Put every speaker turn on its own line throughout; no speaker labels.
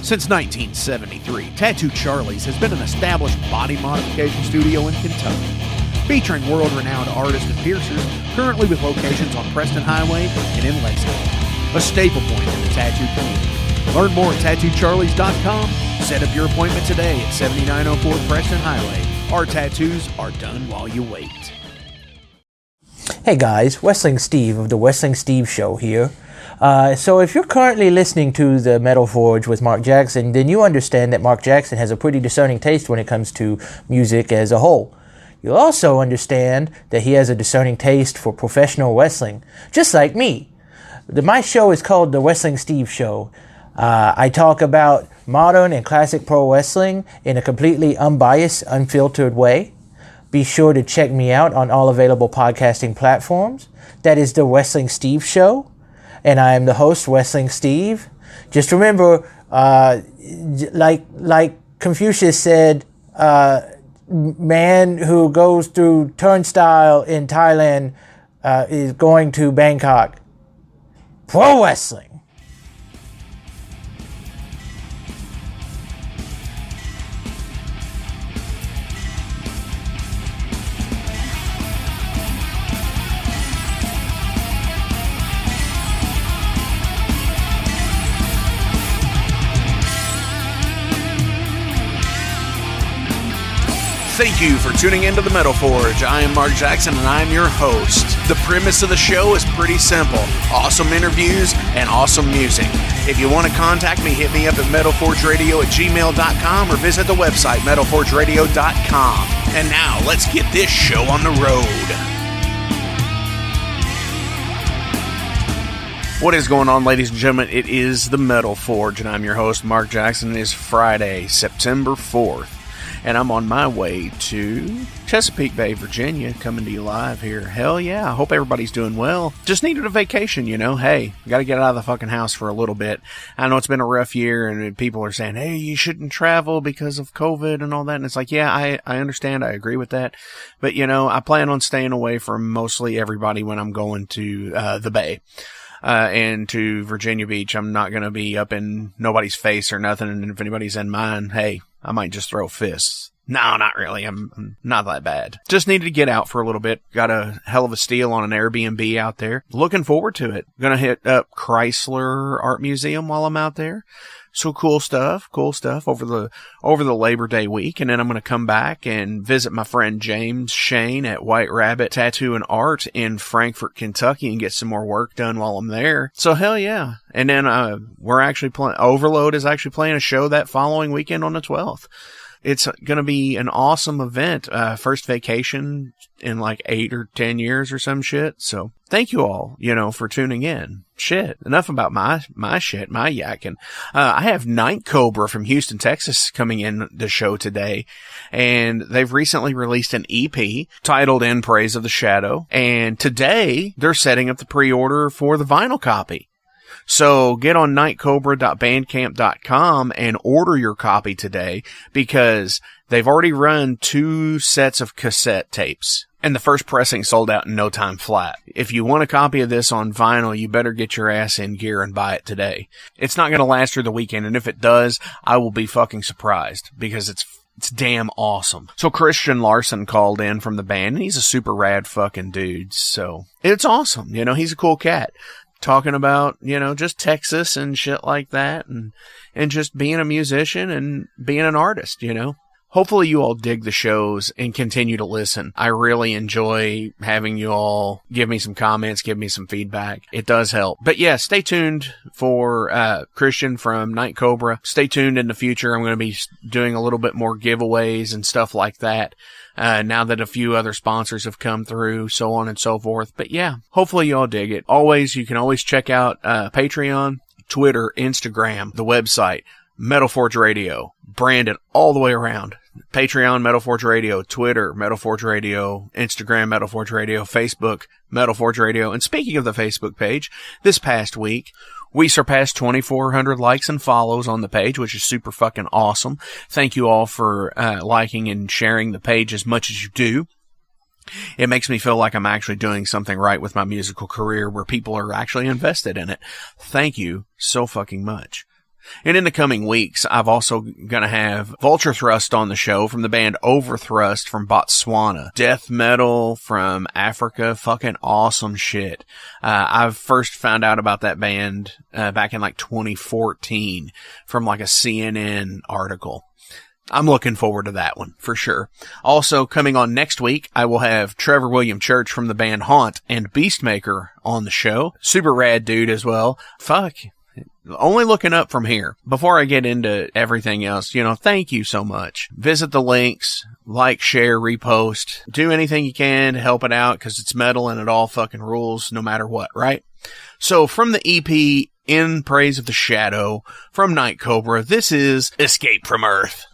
Since 1973, Tattoo Charlie's has been an established body modification studio in Kentucky, featuring world-renowned artists and piercers, currently with locations on Preston Highway and in Lexington, a staple point in the tattoo community. Learn more at TattooCharlies.com. Set up your appointment today at 7904 Preston Highway. Our tattoos are done while you wait.
Hey guys, Wrestling Steve of the Wrestling Steve Show here. So if you're currently listening to the Metal Forge with Mark Jackson, then you understand that Mark Jackson has a pretty discerning taste when it comes to music as a whole. You'll also understand that he has a discerning taste for professional wrestling, just like me. My show is called The Wrestling Steve Show. I talk about modern and classic pro wrestling in a completely unbiased, unfiltered way. Be sure to check me out on all available podcasting platforms. That is The Wrestling Steve Show. And I am the host, Wrestling Steve. Just remember, like Confucius said, man who goes through turnstile in Thailand is going to Bangkok. Pro wrestling.
Thank you for tuning into the Metal Forge. I am Mark Jackson and I am your host. The premise of the show is pretty simple. Awesome interviews and awesome music. If you want to contact me, hit me up at metalforgeradio@gmail.com or visit the website metalforgeradio.com. And now let's get this show on the road. What is going on, ladies and gentlemen? It is the Metal Forge and I'm your host, Mark Jackson. It is Friday, September 4th. And I'm on my way to Chesapeake Bay, Virginia, coming to you live here. Hell yeah, I hope everybody's doing well. Just needed a vacation, you know. Hey, gotta get out of the fucking house for a little bit. I know it's been a rough year, and people are saying, hey, you shouldn't travel because of COVID and all that. And it's like, yeah, I understand. I agree with that. But, you know, I plan on staying away from mostly everybody when I'm going to the Bay. And to Virginia Beach. I'm not going to be up in nobody's face or nothing. And if anybody's in mine, hey, I might just throw fists. No, not really. I'm not that bad. Just needed to get out for a little bit. Got a hell of a steal on an Airbnb out there. Looking forward to it. Gonna hit up Chrysler Art Museum while I'm out there. So cool stuff over the Labor Day week. And then I'm going to come back and visit my friend James Shane at White Rabbit Tattoo and Art in Frankfort, Kentucky, and get some more work done while I'm there. So hell yeah. And then, we're actually Overload is actually playing a show that following weekend on the 12th. It's going to be an awesome event. First vacation in like 8 or 10 years or some shit. So thank you all, you know, for tuning in. Shit. Enough about my shit, my yakking. I have Night Cobra from Houston, Texas coming in the show today. And they've recently released an EP titled In Praise of the Shadow. And today they're setting up the pre-order for the vinyl copy. So get on nightcobra.bandcamp.com and order your copy today because they've already run 2 sets of cassette tapes. And the first pressing sold out in no time flat. If you want a copy of this on vinyl, you better get your ass in gear and buy it today. It's not going to last through the weekend, and if it does, I will be fucking surprised because it's damn awesome. So Christian Larson called in from the band, and he's a super rad fucking dude. So it's awesome. You know, he's a cool cat. Talking about, you know, just Texas and shit like that and just being a musician and being an artist, you know. Hopefully you all dig the shows and continue to listen. I really enjoy having you all give me some comments, give me some feedback. It does help. But yeah, stay tuned for Christian from Night Cobra. Stay tuned in the future. I'm going to be doing a little bit more giveaways and stuff like that. Now that a few other sponsors have come through, so on and so forth. But yeah, hopefully you all dig it. You can always check out Patreon, Twitter, Instagram, the website, Metal Forge Radio, branded all the way around. Patreon, Metal Forge Radio, Twitter, Metal Forge Radio, Instagram, Metal Forge Radio, Facebook, Metal Forge Radio. And speaking of the Facebook page, this past week, we surpassed 2,400 likes and follows on the page, which is super fucking awesome. Thank you all for liking and sharing the page as much as you do. It makes me feel like I'm actually doing something right with my musical career where people are actually invested in it. Thank you so fucking much. And in the coming weeks, I've also going to have Vulture Thrust on the show from the band Overthrust from Botswana. Death metal from Africa. Fucking awesome shit. I've first found out about that band back in like 2014 from like a CNN article. I'm looking forward to that one, for sure. Also, coming on next week, I will have Trevor William Church from the band Haunt and Beastmaker on the show. Super rad dude as well. Fuck. Only looking up from here. Before I get into everything else, thank you so much. Visit the links, like, share, repost. Do anything you can to help it out, because it's metal and it all fucking rules no matter what, right? So, from the EP, In Praise of the Shadow, from Night Cobra, this is Escape from Earth.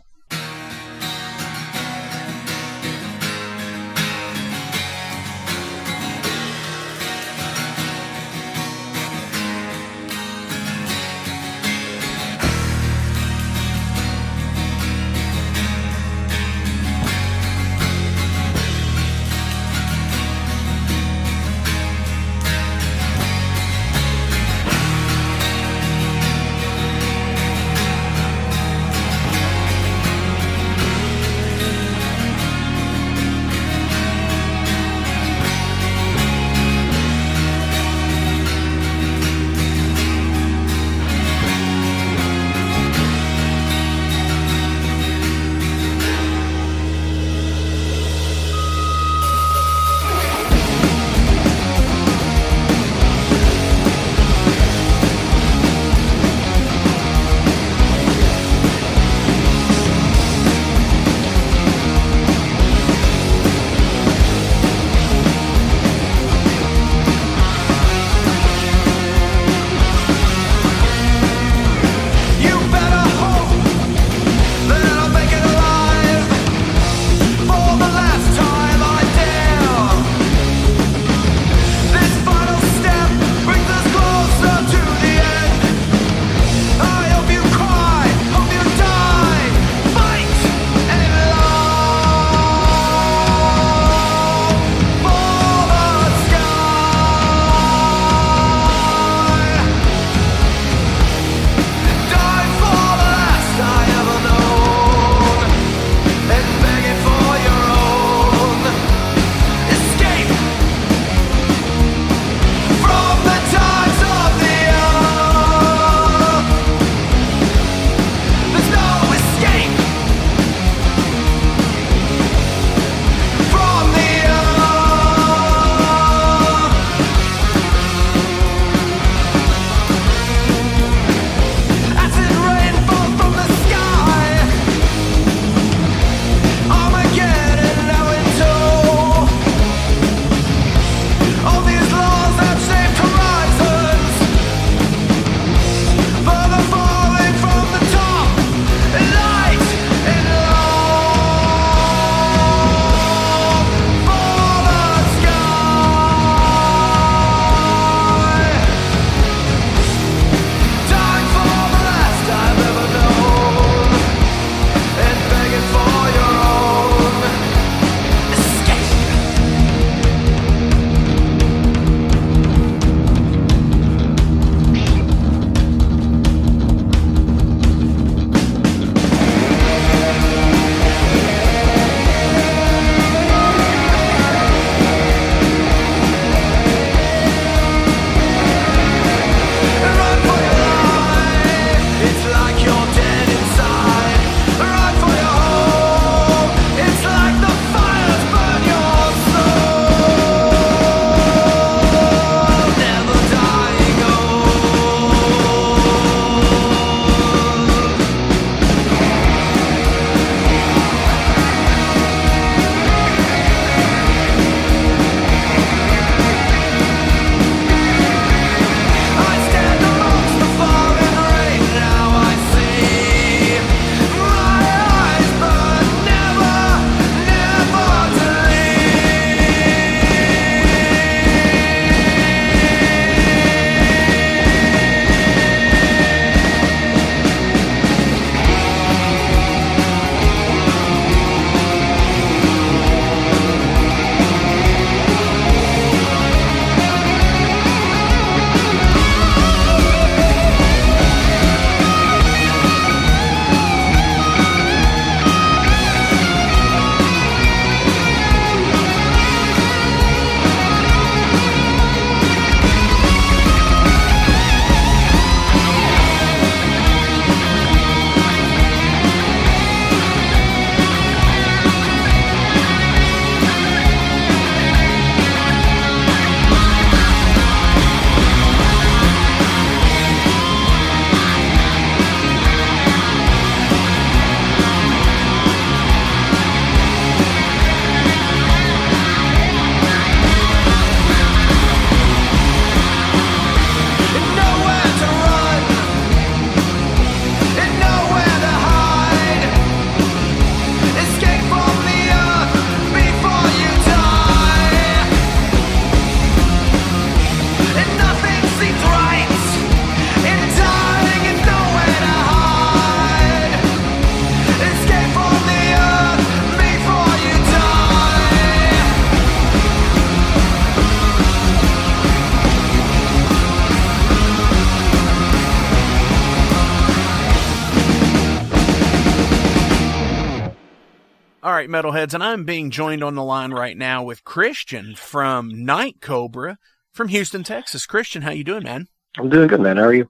right, metalheads, and I'm being joined on the line right now with Christian from Cobra from Houston, Texas. Christian, how you doing, man?
I'm doing good, man. How are you?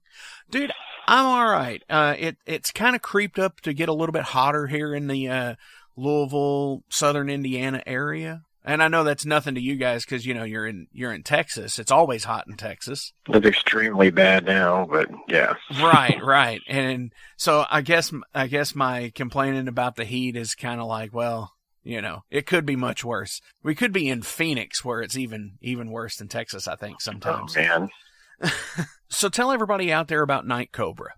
Dude, I'm all right. It's kind of creeped up to get a little bit hotter here in the Louisville, southern Indiana area. And I know that's nothing to you guys because, you're in Texas. It's always hot in Texas.
It's extremely bad now, but yeah.
Right. And so I guess my complaining about the heat is kind of like, well, it could be much worse. We could be in Phoenix where it's even worse than Texas, I think, sometimes.
Oh, man.
So tell everybody out there about Night Cobra.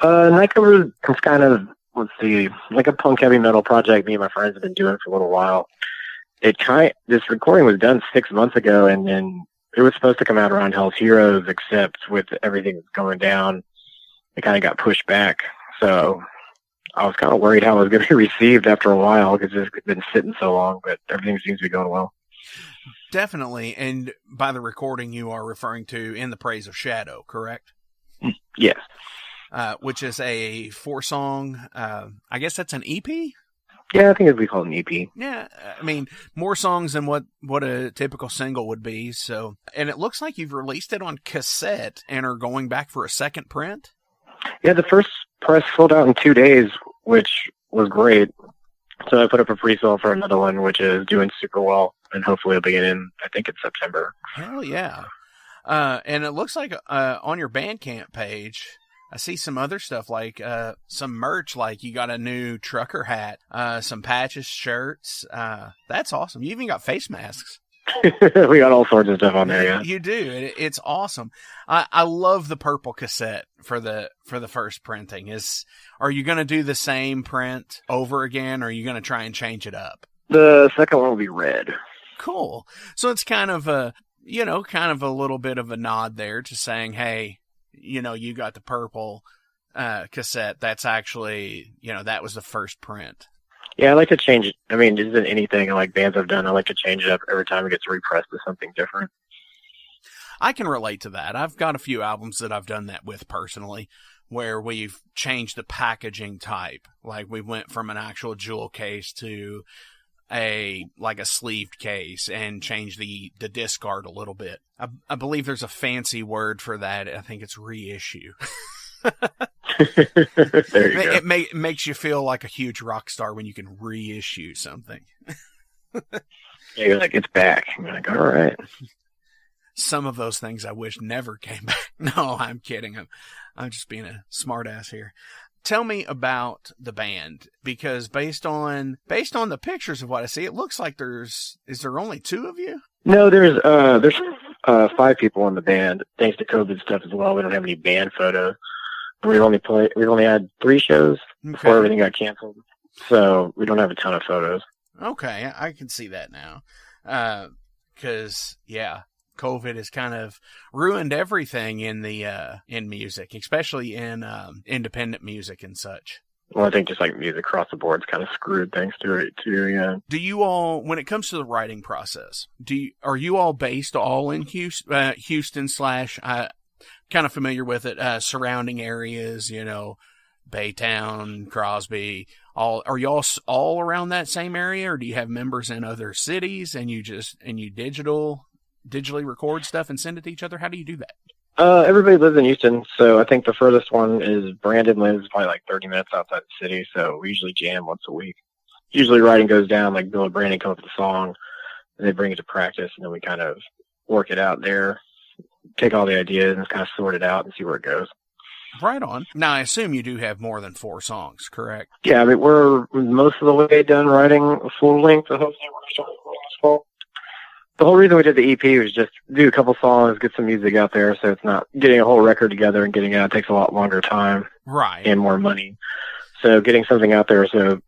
Night Cobra is kind of, like a punk heavy metal project me and my friends have been doing for a little while. This recording was done 6 months ago, and then it was supposed to come out around Hell's Heroes, except with everything that's going down, it kind of got pushed back. So I was kind of worried how it was going to be received after a while because it's been sitting so long, but everything seems to be going well.
Definitely. And by the recording, you are referring to In the Praise of Shadow, correct?
Yes.
Which is a 4-song, I guess that's an EP?
Yeah, I think it'd be called an EP.
Yeah, I mean, more songs than what a typical single would be. So, and it looks like you've released it on cassette and are going back for a second print.
Yeah, the first press sold out in 2 days, which was great. So I put up a pre-sale for another one, which is doing super well, and hopefully it'll be in, I think it's September.
Hell yeah. And it looks like on your Bandcamp page, I see some other stuff like some merch, like you got a new trucker hat, some patches, shirts. That's awesome. You even got face masks.
We got all sorts of stuff on there, yeah.
You do. It's awesome. I love the purple cassette for the first printing. Are you going to do the same print over again, or are you going to try and change it up?
The second one will be red.
Cool. So it's kind of a little bit of a nod there to saying, hey, you got the purple cassette. That's actually, that was the first print.
Yeah, I like to change it. I mean, just in anything like bands I've done, I like to change it up every time it gets repressed to something different.
I can relate to that. I've got a few albums that I've done that with personally, where we've changed the packaging type. Like we went from an actual jewel case to a sleeved case and changed the discard a little bit. I believe there's a fancy word for that. I think it's reissue.
There you go.
It makes you feel like a huge rock star when you can reissue something.
Yeah, you're like, it's back. You're like, all right.
Some of those things I wish never came back. No, I'm kidding. I'm just being a smart ass here. Tell me about the band, because based on the pictures of what I see, it looks like is there only 2 of you?
No, there's 5 people in the band. Thanks to COVID stuff as well, we don't have any band photos. We've only had 3 shows before everything got canceled, so we don't have a ton of photos.
Okay, I can see that now, because COVID has kind of ruined everything in in music, especially in independent music and such.
Well, I think just like music across the board's kind of screwed things to it too. Yeah.
Do you all, when it comes to the writing process, are you all based all in Houston / kind of familiar with it, surrounding areas, Baytown, Crosby, are you all around that same area, or do you have members in other cities and you digitally record stuff and send it to each other? How do you do that?
Everybody lives in Houston, so I think the furthest one is Brandon lives probably like 30 minutes outside the city, so we usually jam once a week. Usually writing goes down, like Bill and Brandon come up with a song, and they bring it to practice, and then we kind of work it out there, take all the ideas and kind of sort it out and see where it goes.
Right on. Now, I assume you do have more than 4 songs, correct?
Yeah, I mean, we're most of the way done writing a full length, so hopefully we're starting this fall. The whole reason we did the EP was just do a couple songs, get some music out there, so it's not getting a whole record together and getting it out takes a lot longer time.
Right.
And more money. So getting something out there, so,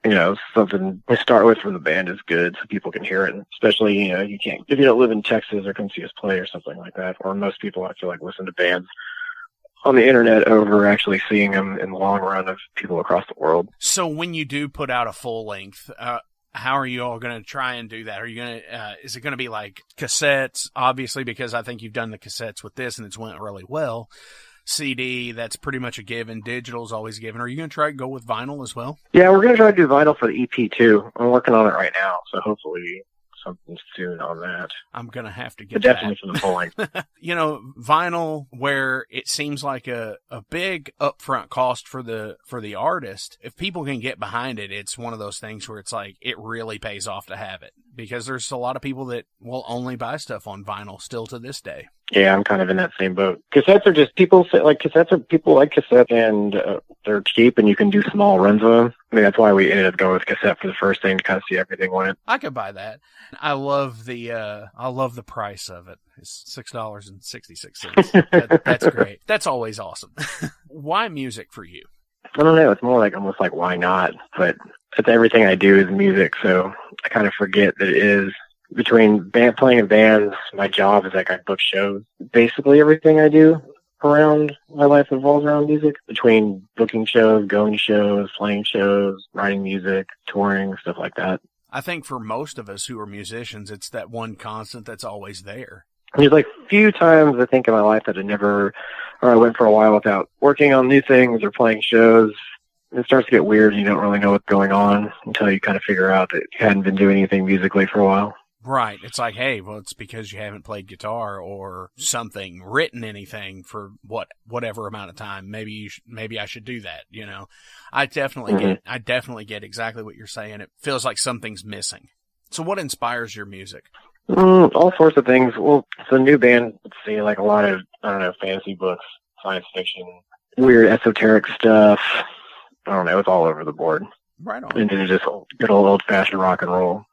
something to start with from the band is good so people can hear it. And especially, you can't, if you don't live in Texas or come see us play or something like that, or most people I feel like listen to bands on the internet over actually seeing them in the long run of people across the world.
So when you do put out a full length, how are you all going to try and do that? Are you going to, is it going to be like cassettes? Obviously, because I think you've done the cassettes with this and it's went really well. CD, that's pretty much a given. Digital's always a given. Are you going to try to go with vinyl as well?
Yeah, we're going to try to do vinyl for the EP too. I'm working on it right now, so hopefully something soon on that.
I'm going to have to get
but definitely for the full length.
Vinyl, where it seems like a big upfront cost for the artist, if people can get behind it, it's one of those things where it's like it really pays off to have it, because there's a lot of people that will only buy stuff on vinyl still to this day.
Yeah, I'm kind of in that same boat. Cassettes are just, people like cassettes and they're cheap and you can do small runs of them. I mean, that's why we ended up going with cassette for the first thing, to kind of see everything went.
I could buy that. I love the price of it. It's $6.66. That's great. That's always awesome. Why music for you?
I don't know. It's more like almost like why not? But it's everything I do is music, so I kind of forget that it is. Between playing in bands, my job is like I book shows. Basically everything I do around my life revolves around music. Between booking shows, going to shows, playing shows, writing music, touring, stuff like that.
I think for most of us who are musicians, it's that one constant that's always there.
There's like few times I think in my life that I went for a while without working on new things or playing shows. It starts to get weird. You don't really know what's going on until you kind of figure out that you hadn't been doing anything musically for a while.
Right. It's like, hey, well, it's because you haven't played guitar or something, written anything for whatever amount of time. Maybe I should do that. I definitely get exactly what you're saying. It feels like something's missing. So what inspires your music?
All sorts of things. Well, it's a new band. Let's see, like a lot of, fantasy books, science fiction, weird esoteric stuff. I don't know. It's all over the board.
Right on.
And then just good old fashioned rock and roll.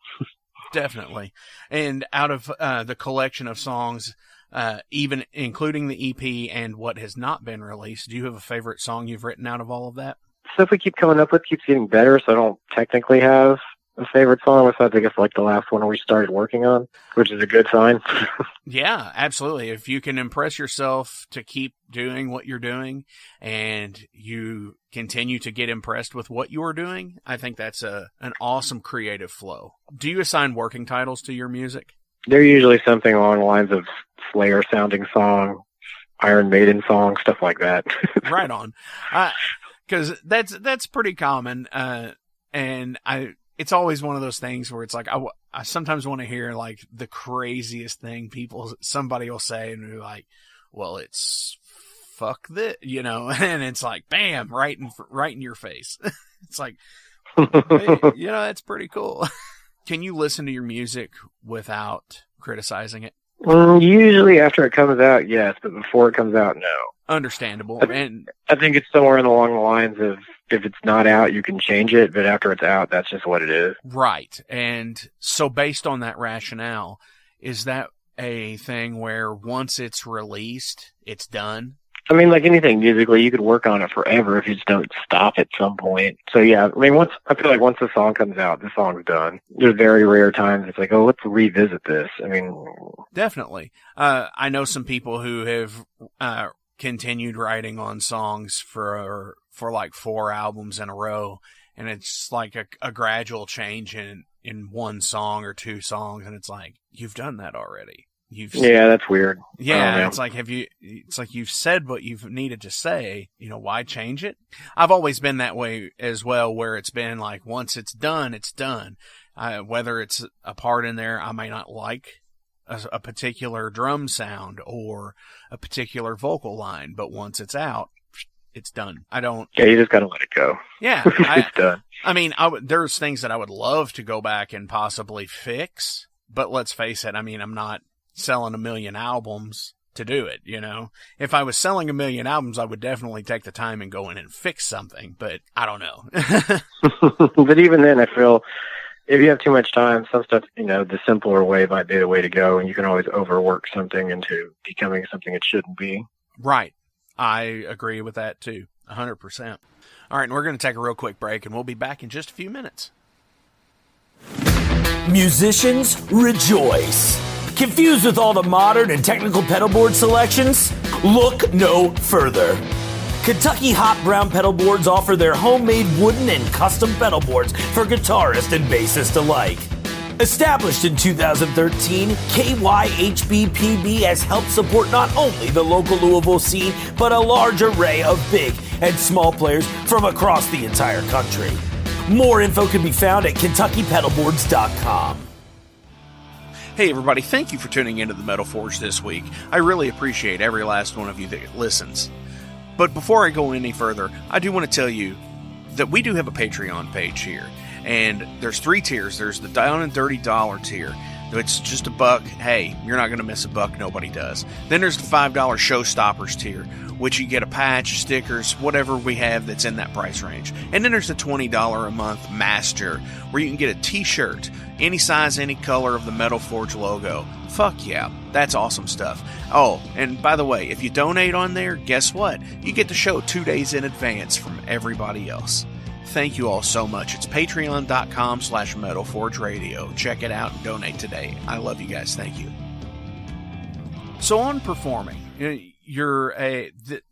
Definitely. And out of the collection of songs, even including the EP and what has not been released, do you have a favorite song you've written out of all of that?
Stuff we keep coming up with keeps getting better, so I don't technically have a favorite song besides, I guess, like the last one we started working on, which is a good sign.
Yeah, absolutely. If you can impress yourself to keep doing what you're doing and you continue to get impressed with what you're doing, I think that's an awesome creative flow. Do you assign working titles to your music?
They're usually something along the lines of Slayer sounding song, Iron Maiden song, stuff like that.
Right on. Because that's pretty common. And it's always one of those things where it's like, I sometimes want to hear like the craziest thing somebody will say and be like, well, it's fuck this, and it's like, bam, right in your face. It's like, hey, that's pretty cool. Can you listen to your music without criticizing it?
Usually after it comes out, yes, but before it comes out, no.
Understandable.
I think it's somewhere along the lines of, if it's not out, you can change it, but after it's out, that's just what it is.
Right. And so based on that rationale, is that a thing where once it's released, it's done?
I mean, like anything musically, you could work on it forever if you just don't stop at some point. So yeah, I mean, I feel like once the song comes out, the song's done. There's very rare times it's like, oh, let's revisit this. I mean,
definitely. I know some people who have continued writing on songs for like 4 albums in a row, and it's like a gradual change in one song or 2 songs, and it's like, you've done that already.
Yeah, that's weird.
Yeah, it's like you've said what you've needed to say, why change it? I've always been that way as well, where it's been like, once it's done, it's done. Whether it's a part in there I may not like, a particular drum sound or a particular vocal line, but once it's out, it's done. Yeah,
you just gotta let it go.
Yeah.
It's done.
I mean, there's things that I would love to go back and possibly fix, but let's face it, I mean, I'm not selling 1 million albums to do it, If I was selling 1 million albums, I would definitely take the time and go in and fix something, but I don't know.
But even then, I feel if you have too much time, some stuff, the simpler way might be the way to go, and you can always overwork something into becoming something it shouldn't be.
Right. I agree with that too, 100%. All right, and we're going to take a real quick break, and we'll be back in just a few minutes.
Musicians, rejoice. Confused with all the modern and technical pedal board selections? Look no further. Kentucky Hot Brown Pedal Boards offer their homemade wooden and custom pedal boards for guitarists and bassists alike. Established in 2013, KYHBPB has helped support not only the local Louisville scene, but a large array of big and small players from across the entire country. More info can be found at KentuckyPedalboards.com.
Hey everybody, thank you for tuning into the Metal Forge this week. I really appreciate every last one of you that listens. But before I go any further, I do want to tell you that we do have a Patreon page here. And there's 3 tiers. There's the down and dirty dollar tier. It's just $1. Hey, you're not going to miss $1. Nobody does. Then there's the $5 Showstoppers tier, which you get a patch, stickers, whatever we have that's in that price range. And then there's the $20 a month Master, where you can get a t-shirt, any size, any color of the Metal Forge logo. Fuck yeah, that's awesome stuff. Oh, and by the way, if you donate on there, guess what? You get the show 2 days in advance from everybody else. Thank you all so much. It's patreon.com/metalforgeradio. Check it out and donate today. I love you guys. Thank you. So on performing,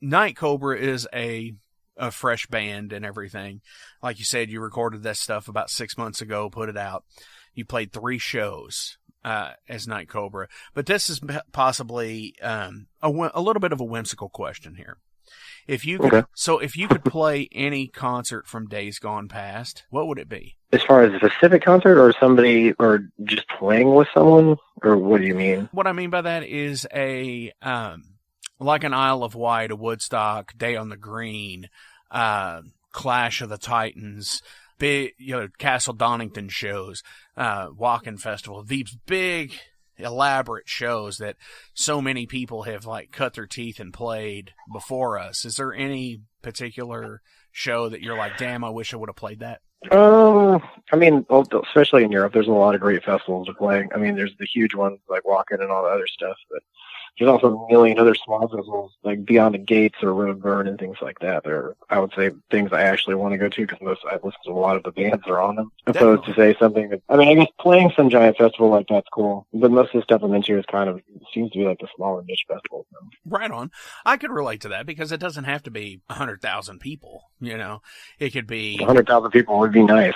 Night Cobra is a fresh band and everything. Like you said, you recorded that stuff about 6 months ago, put it out. You played 3 shows as Night Cobra. But this is possibly a little bit of a whimsical question here. If you could, So if you could play any concert from days gone past, what would it be?
As far as a specific concert or somebody, or just playing with someone, or what do you mean?
What I mean by that is like an Isle of Wight, a Woodstock, Day on the Green, Clash of the Titans, big, Castle Donington shows, Walking Festival, these big, elaborate shows that so many people have cut their teeth and played before us. Is there any particular show that you're like, damn, I wish I would have played that?
I mean, especially in Europe, there's a lot of great festivals to play. I mean, there's the huge ones like Walking and all the other stuff, but there's also a million other small festivals like Beyond the Gates or Roadburn and things like that. They're, I would say, things I actually want to go to because I listen to a lot of the bands that are on them. Opposed to say something that, I mean, I guess playing some giant festival like that's cool, but most of the stuff I'm into is seems to be like the smaller niche festivals.
Right on. I could relate to that because it doesn't have to be 100,000 people. It could be
100,000 people would be nice.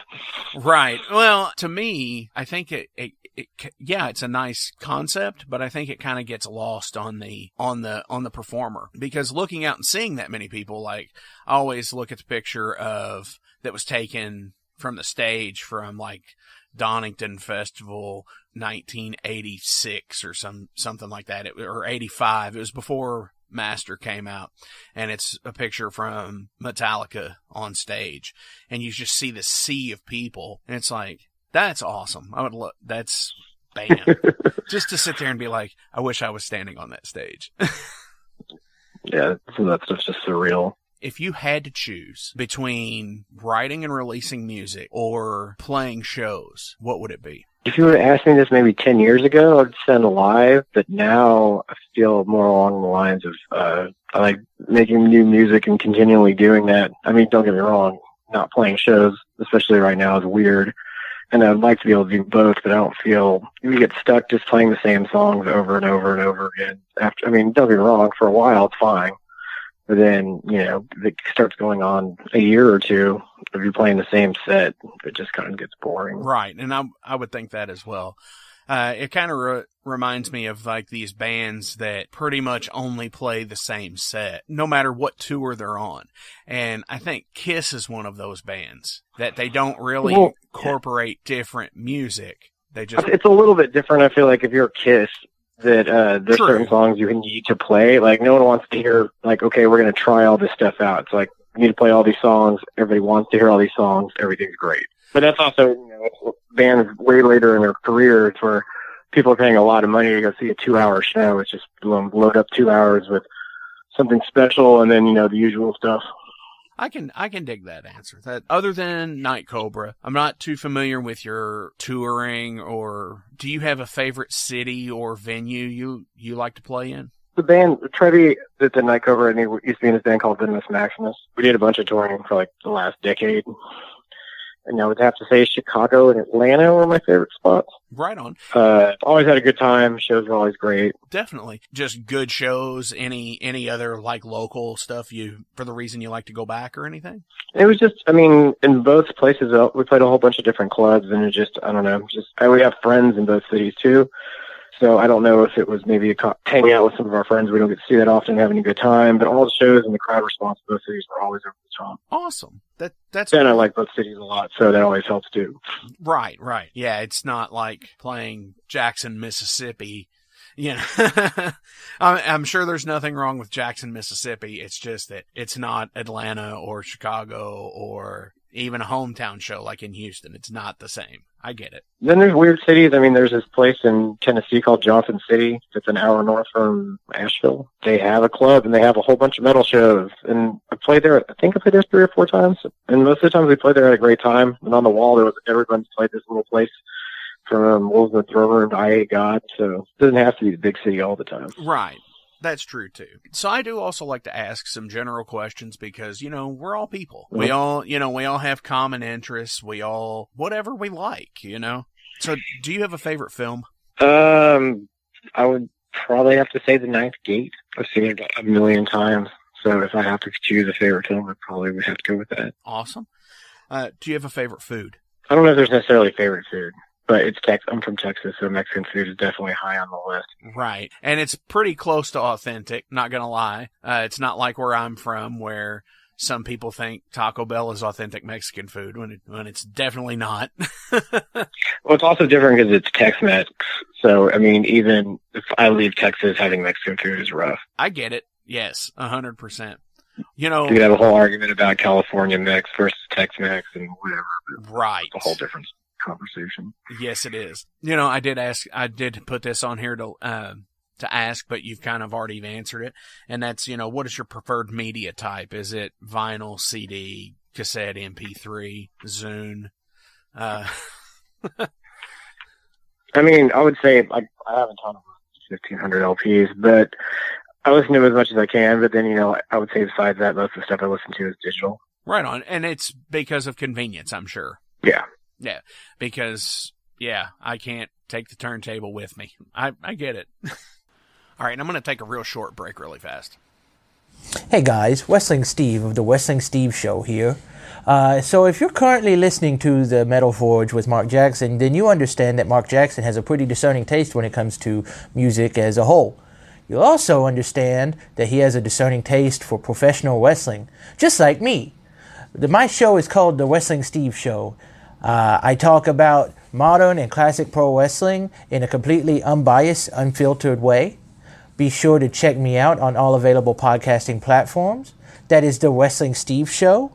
Right. Well, to me, I think it's a nice concept, but I think it kind of gets lost on the performer, because looking out and seeing that many people, I always look at the picture that was taken from the stage from Donington Festival 1986 or something like that, or 85. It was before Master came out, and it's a picture from Metallica on stage, and you just see the sea of people, and it's like, that's awesome. I would look. That's bam. Just to sit there and be like, I wish I was standing on that stage.
Yeah, so that stuff's just surreal.
If you had to choose between writing and releasing music or playing shows, what would it be?
If you were to ask me this maybe 10 years ago, I'd send live, but now I feel more along the lines of I like making new music and continually doing that. I mean, don't get me wrong, not playing shows, especially right now, is weird. And I'd like to be able to do both, but I don't feel you get stuck just playing the same songs over and over and over again. Don't get me wrong, for a while it's fine. But then, it starts going on a year or two of you playing the same set. It just kind of gets boring.
Right, and I would think that as well. It kind of reminds me of these bands that pretty much only play the same set, no matter what tour they're on. And I think Kiss is one of those bands that they don't really incorporate different music.
It's a little bit different, I feel like, if you're Kiss, that there's certain songs you need to play. No one wants to hear, okay, we're going to try all this stuff out. It's like, you need to play all these songs. Everybody wants to hear all these songs. Everything's great. But that's also, bands way later in their career, it's where people are paying a lot of money to go see a 2-hour show. It's just load up 2 hours with something special and then, the usual stuff.
I can dig that answer. That other than Night Cobra, I'm not too familiar with your touring, or do you have a favorite city or venue you like to play in?
The band, Trevi, that's a Night Cobra, and he used to be in this band called Venomous Maximus. We did a bunch of touring for the last decade. And I would have to say Chicago and Atlanta were my favorite spots.
Right on.
Always had a good time. Shows were always great.
Definitely. Just good shows. Any other like local stuff for the reason you like to go back or anything?
It was just, I mean, in both places, we played a whole bunch of different clubs, and it just, I don't know, we have friends in both cities too. So I don't know if it was maybe hanging out with some of our friends we don't get to see that often, having a good time. But all the shows and the crowd response in both cities were always over the top.
Awesome. That's.
And I like both cities a lot, so that always helps too.
Right. Yeah, it's not like playing Jackson, Mississippi. You know, I'm sure there's nothing wrong with Jackson, Mississippi. It's just that it's not Atlanta or Chicago or even a hometown show like in Houston. It's not the same. I get it.
Then there's weird cities. I mean, there's this place in Tennessee called Johnson City. It's an hour north from Asheville. They have a club, and they have a whole bunch of metal shows. And I played there 3 or 4 times. And most of the times we played there, I had a great time. And on the wall, there was everyone's played this little place from Wolves and the Thriller and I Hate God. So it doesn't have to be the big city all the time.
Right. That's true too. So I do also like to ask some general questions because, we're all people. Mm-hmm. We all have common interests. We all, whatever we like, So do you have a favorite film?
I would probably have to say The Ninth Gate. I've seen it a million times. So if I have to choose a favorite film, I probably would have to go with that.
Awesome. Do you have a favorite food?
I don't know if there's necessarily a favorite food. But I'm from Texas, so Mexican food is definitely high on the list.
Right. And it's pretty close to authentic, not going to lie. It's not like where I'm from where some people think Taco Bell is authentic Mexican food when it's definitely not.
Well, it's also different because it's Tex-Mex. So, I mean, even if I leave Texas, having Mexican food is rough.
I get it. Yes, 100%.
You could have a whole argument about California mix versus Tex-Mex and whatever.
Right.
It's a whole different conversation.
Yes, it is. I did put this on here to ask, but you've kind of already answered it. And that's, what is your preferred media type? Is it vinyl, CD, cassette, MP3, Zune?
I mean, I would say I have a ton of 1,500 LPs, but I listen to them as much as I can. But then, I would say besides that, most of the stuff I listen to is digital.
Right on. And it's because of convenience, I'm sure.
Yeah.
Yeah, because, I can't take the turntable with me. I get it. All right, I'm going to take a real short break really fast.
Hey guys, Wrestling Steve of the Wrestling Steve Show here. So if you're currently listening to the Metal Forge with Mark Jackson, then you understand that Mark Jackson has a pretty discerning taste when it comes to music as a whole. You'll also understand that he has a discerning taste for professional wrestling, just like me. My show is called the Wrestling Steve Show. I talk about modern and classic pro wrestling in a completely unbiased, unfiltered way. Be sure to check me out on all available podcasting platforms. That is the Wrestling Steve Show.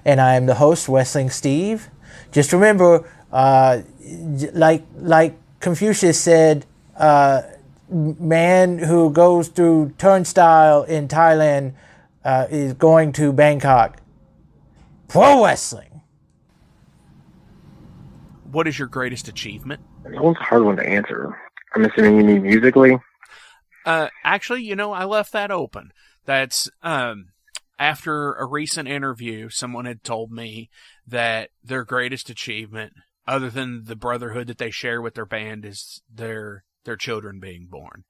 And I am the host, Wrestling Steve. Just remember, like Confucius said, man who goes through turnstile in Thailand is going to Bangkok. Pro wrestling.
What is your greatest achievement?
That one's a hard one to answer. I'm assuming you mean musically?
Actually, I left that open. That's, after a recent interview, someone had told me that their greatest achievement, other than the brotherhood that they share with their band, is their children being born.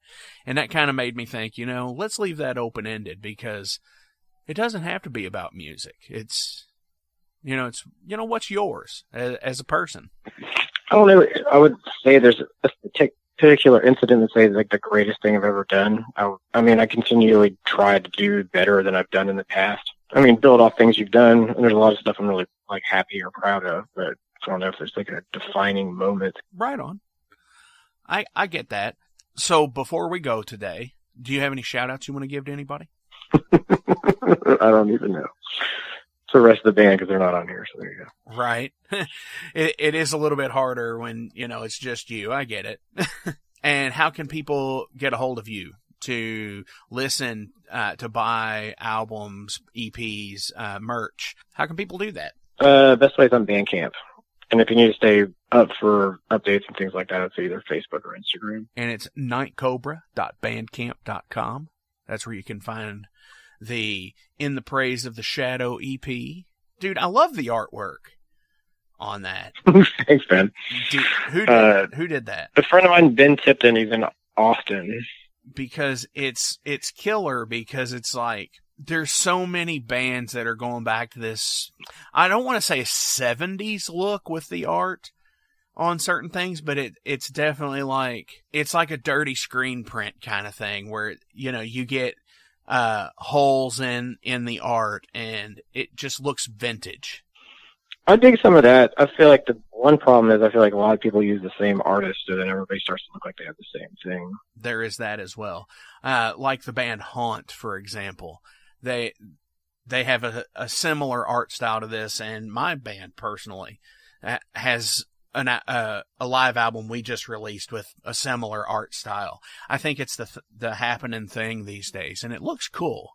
And that kind of made me think, let's leave that open-ended because it doesn't have to be about music. It's what's yours as a person?
I don't know. I would say there's a particular incident that says like the greatest thing I've ever done. I mean, I continually try to do better than I've done in the past. I mean, build off things you've done, and there's a lot of stuff I'm really happy or proud of, but I don't know if there's a defining moment.
Right on. I get that. So before we go today, do you have any shout outs you want to give to anybody?
I don't even know. The rest of the band because they're not on here, so there you go.
Right. It is a little bit harder when, it's just you. I get it. And how can people get a hold of you to listen, to buy albums, EPs, merch? How can people do that?
Best way is on Bandcamp. And if you need to stay up for updates and things like that, it's either Facebook or Instagram.
And it's nightcobra.bandcamp.com. That's where you can find the In the Praise of the Shadow EP. Dude, I love the artwork on that.
Thanks, Ben.
Who did that?
A friend of mine, Ben Tipton. He's in Austin.
Because it's killer, because it's like there's so many bands that are going back to this, I don't want to say 70s look with the art on certain things, but it's definitely like, it's like a dirty screen print kind of thing where, you know, you get holes in the art and it just looks vintage.
I dig some of that. I feel like the one problem is I feel like a lot of people use the same artist, so then everybody starts to look like they have the same thing.
There is that as well. Like the band Haunt, for example. They have a similar art style to this, and my band personally has a live album we just released with a similar art style. I think it's the happening thing these days, and it looks cool.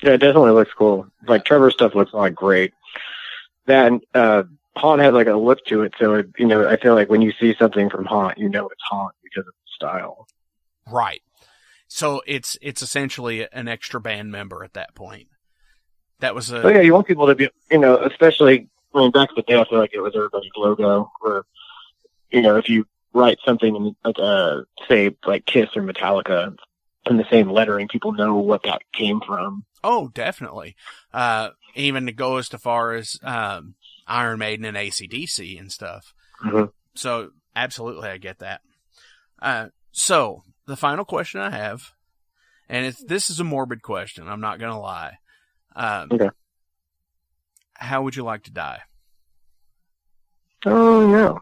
Yeah, it definitely looks cool. Like Trevor's stuff looks like great. That Haunt has like a look to it, so you know, I feel like when you see something from Haunt, you know it's Haunt because of the style.
Right. So it's essentially an extra band member at that point. That was
Oh yeah, you want people to be, you know, especially back in the day, I feel like it was everybody's logo. Where, you know, if you write something in like say like Kiss or Metallica in the same lettering, people know what that came from.
Oh, definitely. Even to go as far as Iron Maiden and AC/DC and stuff.
Mm-hmm.
So, absolutely, I get that. So, the final question I have, and this is a morbid question, I'm not going to lie.
Okay.
How would you like to die?
Oh, no.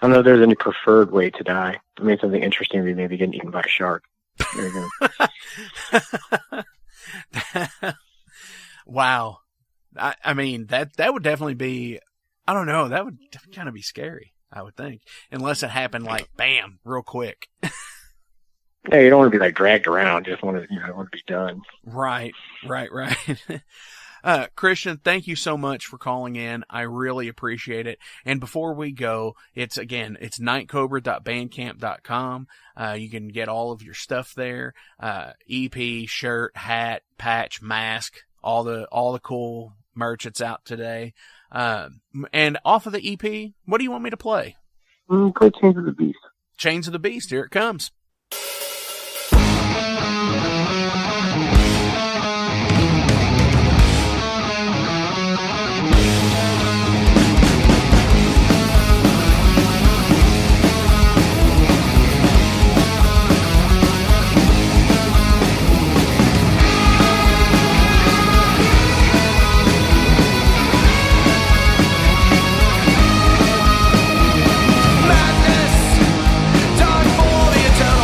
I don't know if there's any preferred way to die. I mean, something interesting would be maybe getting eaten by a shark. There you go.
Wow. I mean, that would definitely be, I don't know, that would kind of be scary, I would think. Unless it happened like, bam, real quick.
Yeah, you don't want to be like dragged around. Just want to, want to be done.
Right. Christian, thank you so much for calling in. I really appreciate it. And before we go, it's nightcobra.bandcamp.com. You can get all of your stuff there. EP, shirt, hat, patch, mask, all the cool merch that's out today. And off of the EP, what do you want me to play?
Play Chains of the Beast.
Chains of the Beast, here it comes.
Madness, dark for the eternal.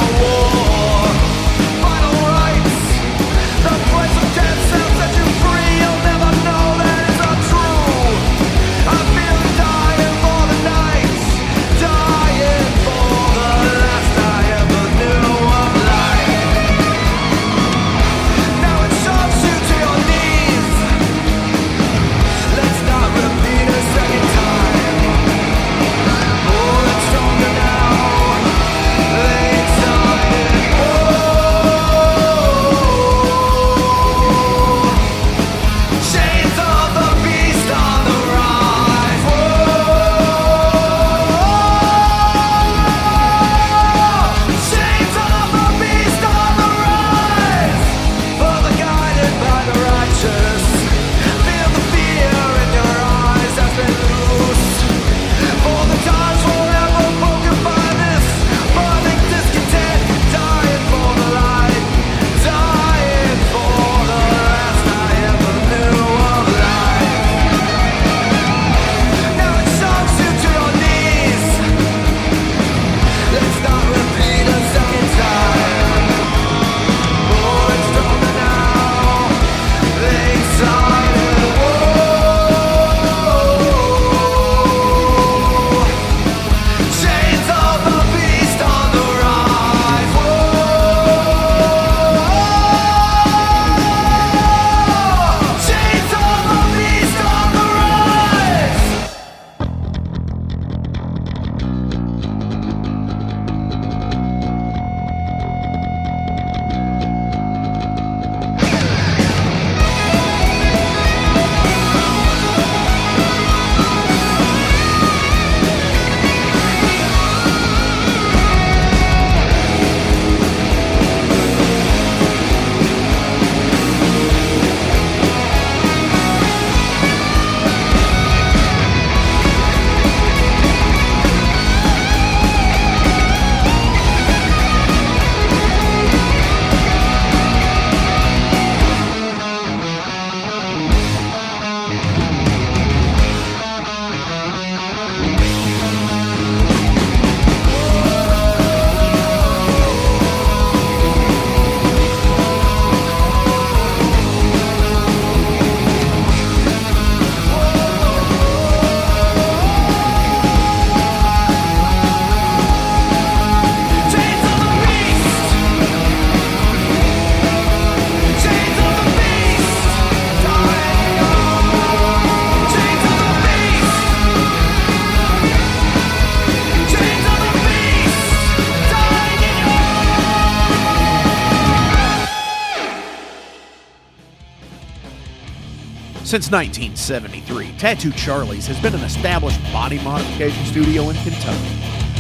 Since 1973, Tattoo Charlie's has been an established body modification studio in Kentucky,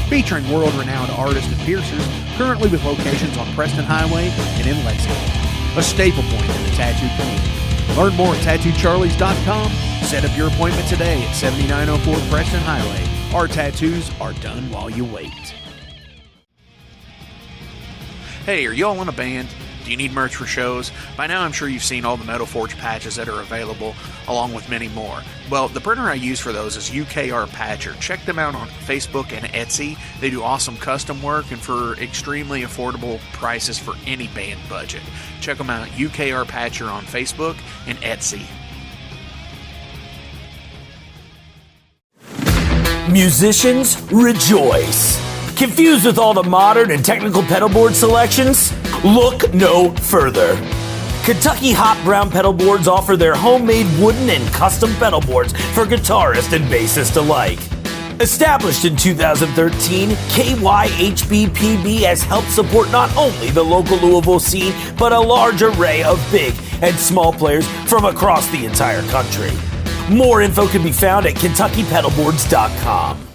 featuring world-renowned artists and piercers, currently with locations on Preston Highway and in Lexington, a staple point in the tattoo community. Learn more at tattoocharlies.com. Set up your appointment today at 7904 Preston Highway. Our tattoos are done while you wait. Hey, are y'all in a band? Do you need merch for shows? By now I'm sure you've seen all the Metal Forge patches that are available, along with many more. Well, the printer I use for those is UKR Patcher. Check them out on Facebook and Etsy. They do awesome custom work and for extremely affordable prices for any band budget. Check them out, UKR Patcher on Facebook and Etsy.
Musicians, rejoice! Confused with all the modern and technical pedal board selections? Look no further. Kentucky Hot Brown Pedal Boards offer their homemade wooden and custom pedal boards for guitarists and bassists alike. Established in 2013, KYHBPB has helped support not only the local Louisville scene, but a large array of big and small players from across the entire country. More info can be found at KentuckyPedalboards.com.